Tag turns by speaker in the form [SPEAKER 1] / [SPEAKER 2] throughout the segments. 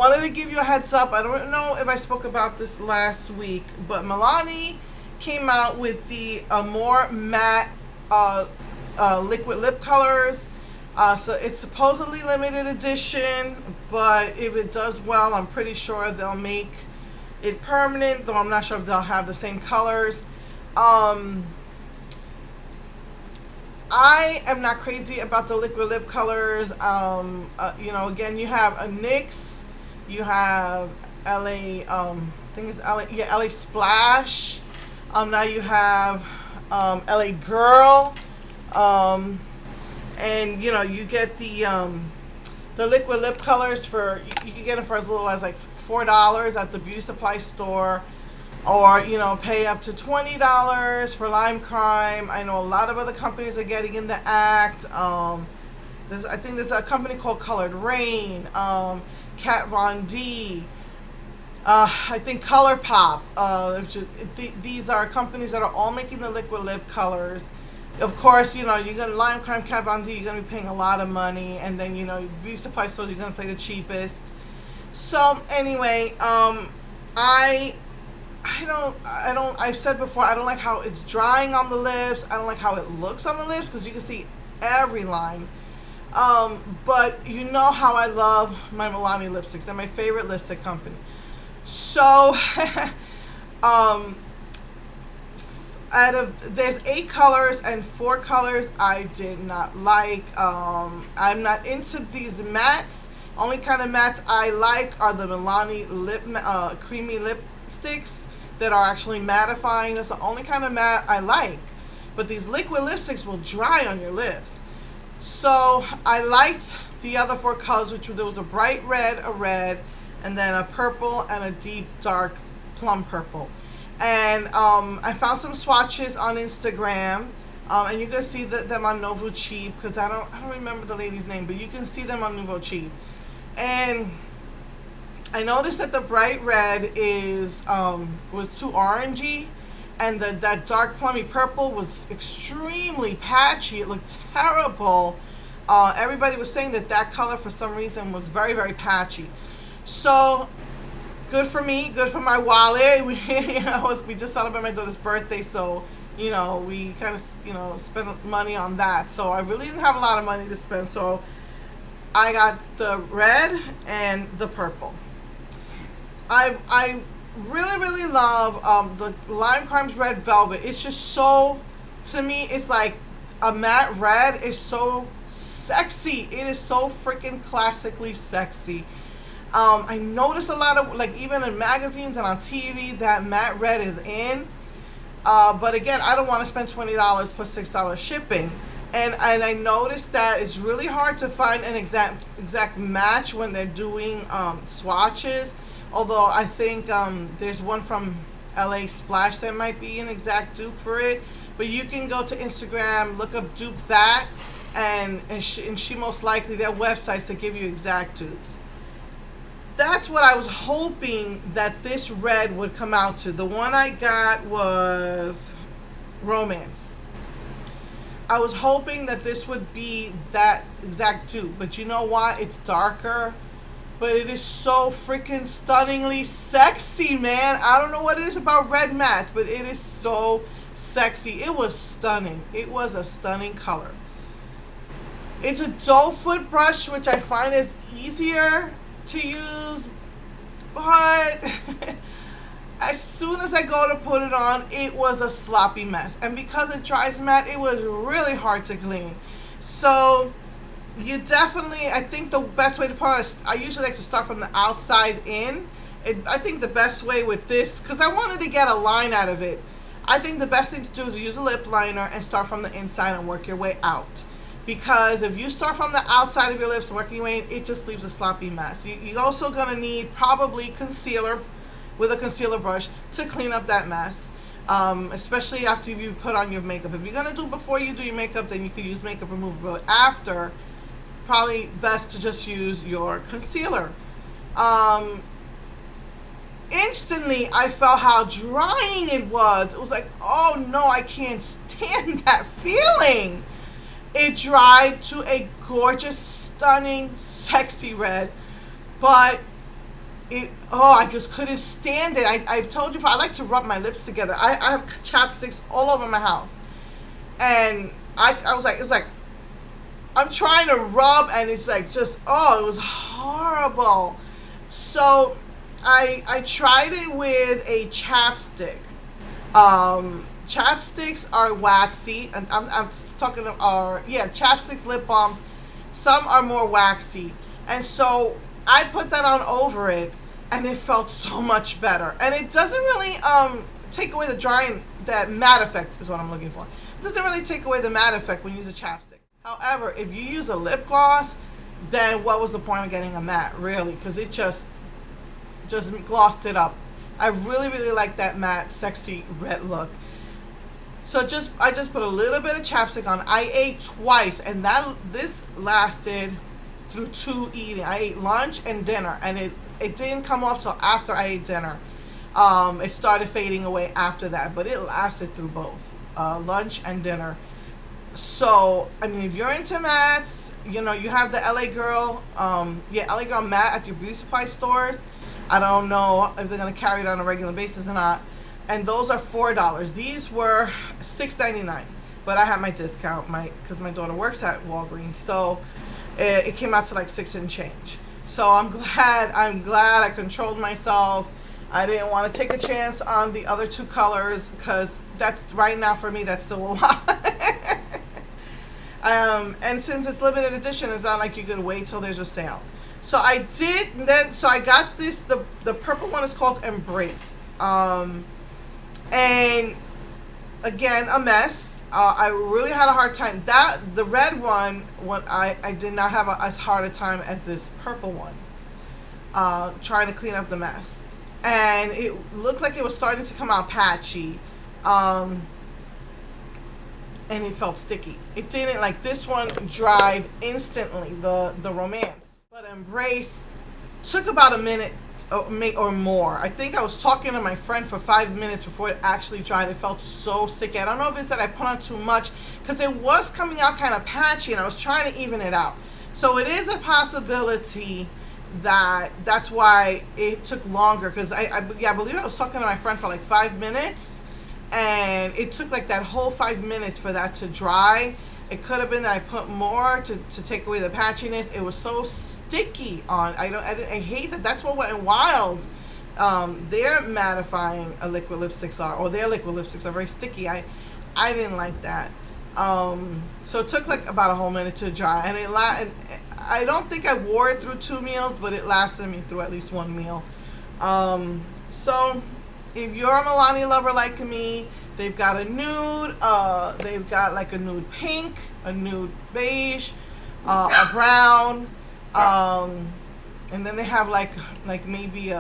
[SPEAKER 1] Wanted to give you a heads up. I don't know if I spoke about this last week, but Milani came out with the Amore matte liquid lip colors. So it's supposedly limited edition, but if it does well, I'm pretty sure they'll make it permanent, though I'm not sure if they'll have the same colors. I am not crazy about the liquid lip colors. Again, you have a NYX, you have LA, I think it's LA, yeah, LA Splash. Now you have LA Girl, and you get the liquid lip colors for you can get it for as little as like $4 at the beauty supply store, or pay up to $20 for Lime Crime. I know a lot of other companies are getting in the act. I think there's a company called Colored Rain, Kat Von D, I think ColourPop. These are companies that are all making the liquid lip colors. Of course, you're gonna Lime Crime, Kat Von D, you're gonna be paying a lot of money, and then beauty supply stores, you're gonna pay the cheapest. So anyway, I've said before, I don't like how it's drying on the lips. I don't like how it looks on the lips, because you can see every line. But you know how I love my Milani lipsticks. They're my favorite lipstick company. So, there's 8 colors, and 4 colors I did not like. I'm not into these mattes. Only kind of mattes I like are the Milani creamy lipsticks that are actually mattifying. That's the only kind of matte I like. But these liquid lipsticks will dry on your lips. So I liked the other 4 colors, which there was a bright red, a red, and then a purple, and a deep dark plum purple. And I found some swatches on Instagram, and you can see them on Nouveau Cheap, because I don't remember the lady's name, but you can see them on Nouveau Cheap. And I noticed that the bright red was too orangey, and that dark plummy purple was extremely patchy. It looked terrible. Everybody was saying that color for some reason was very, very patchy. So good for me, good for my wallet. We just celebrated my daughter's birthday, so we kind of spent money on that. So I really didn't have a lot of money to spend, so I got the red and the purple. I really, really love the Lime Crime's Red Velvet. It's just so, to me, it's like a matte red is so sexy. It is so freaking classically sexy. I notice a lot of, like, even in magazines and on TV, that matte red is in. But again, I don't want to spend $20 plus $6 shipping. And I noticed that it's really hard to find an exact match when they're doing swatches. Although I think there's one from LA Splash that might be an exact dupe for it. But you can go to Instagram, look up dupe that, and she most likely, their websites that give you exact dupes. That's what I was hoping that this red would come out to. The one I got was Romance. I was hoping that this would be that exact dupe, but you know what? It's darker, but it is so freaking stunningly sexy, man. I don't know what it is about red matte, but it is so sexy. It was stunning. It was a stunning color. It's a doe foot brush, which I find is easier to use, but as soon as I go to put it on, it was a sloppy mess. And because it dries matte, it was really hard to clean. So you definitely, I think the best way to put it, I usually like to start from the outside in. I think the best way with this, because I wanted to get a line out of it, I think the best thing to do is use a lip liner and start from the inside and work your way out. Because if you start from the outside of your lips, working your way in, it just leaves a sloppy mess. You're also going to need probably concealer with a concealer brush to clean up that mess, especially after you put on your makeup. If you're going to do it before you do your makeup, then you could use makeup remover. But after, probably best to just use your concealer. Instantly, I felt how drying it was. It was like, oh no, I can't stand that feeling. It dried to a gorgeous, stunning, sexy red, but I just couldn't stand it. I've told you before, I like to rub my lips together. I have chapsticks all over my house. And I was like, it's like, I'm trying to rub and it's like just, it was horrible. So I tried it with a chapstick. Chapsticks are waxy, and I'm talking chapsticks, lip balms. Some are more waxy, and so I put that on over it, and it felt so much better. And it doesn't really take away the drying, that matte effect is what I'm looking for. It doesn't really take away the matte effect when you use a chapstick. However, if you use a lip gloss, then what was the point of getting a matte, really? Because it just glossed it up. I really, really like that matte, sexy red look. So I just put a little bit of chapstick on. I ate twice, and this lasted through 2 eating. I ate lunch and dinner, and it didn't come off till after I ate dinner. It started fading away after that, but it lasted through both lunch and dinner. So, I mean, if you're into mattes, you know, you have the LA Girl, LA Girl matte at your beauty supply stores. I don't know if they're going to carry it on a regular basis or not. And those are $4. These were $6.99, but I had my discount, because my daughter works at Walgreens, so it came out to like $6 and change. So I'm glad I controlled myself. I didn't want to take a chance on the other 2 colors, because that's right now for me, that's still a lot. And since it's limited edition, it's not like you could wait till there's a sale. So I got this, the purple one is called Embrace. And again, a mess. I really had a hard time. The red one, I did not have as hard a time as this purple one, trying to clean up the mess. And it looked like it was starting to come out patchy. And it felt sticky. It didn't, like this one dried instantly, the Romance. But Embrace took about a minute or more. I think I was talking to my friend for 5 minutes before it actually dried. It felt so sticky. I don't know if it's that I put on too much, because it was coming out kind of patchy and I was trying to even it out. So it is a possibility that's why it took longer, because I believe I was talking to my friend for like 5 minutes, and it took like that whole 5 minutes for that to dry. It could have been that I put more to take away the patchiness. It was so sticky on. I hate that. That's what Wet n Wild, their mattifying liquid lipsticks are, or their liquid lipsticks are very sticky. I didn't like that. So it took like about a whole minute to dry, and I don't think I wore it through 2 meals, but it lasted me through at least 1 meal. So if you're a Milani lover like me, they've got a nude, they've got like a nude pink, a nude beige, a brown, and then they have like maybe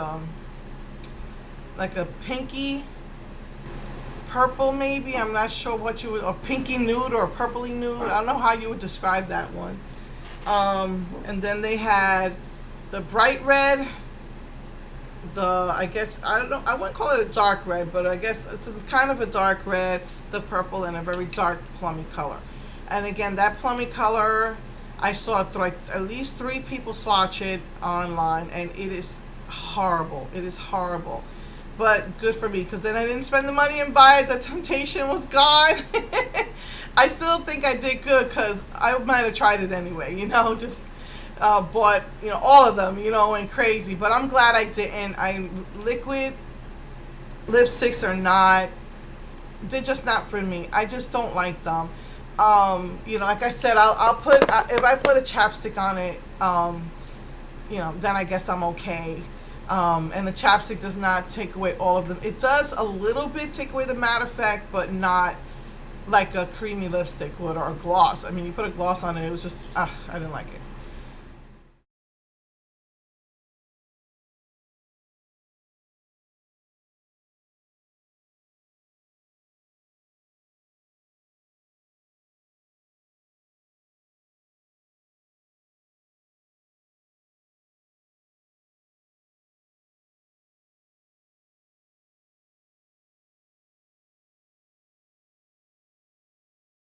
[SPEAKER 1] like a pinky purple, maybe. I'm not sure what you would, or pinky nude or purpley nude. I don't know how you would describe that one. And then they had the bright red, I guess, I don't know, I wouldn't call it a dark red, but I guess it's kind of a dark red, the purple, and a very dark plummy color. And again, that plummy color, I saw like at least 3 people swatch it online, and it is horrible. It is horrible. But good for me, because then I didn't spend the money and buy it. The temptation was gone. I still think I did good, because I might have tried it anyway, you know, just bought, you know, all of them, you know, and crazy. But I'm glad I didn't. Liquid lipsticks are not, they're just not for me. I just don't like them. You know, like I said, I'll put, if I put a chapstick on it, you know, then I guess I'm okay. And the chapstick does not take away all of them. It does a little bit take away the matte effect, but not like a creamy lipstick would, or a gloss. I mean, you put a gloss on it, it was just, I didn't like it.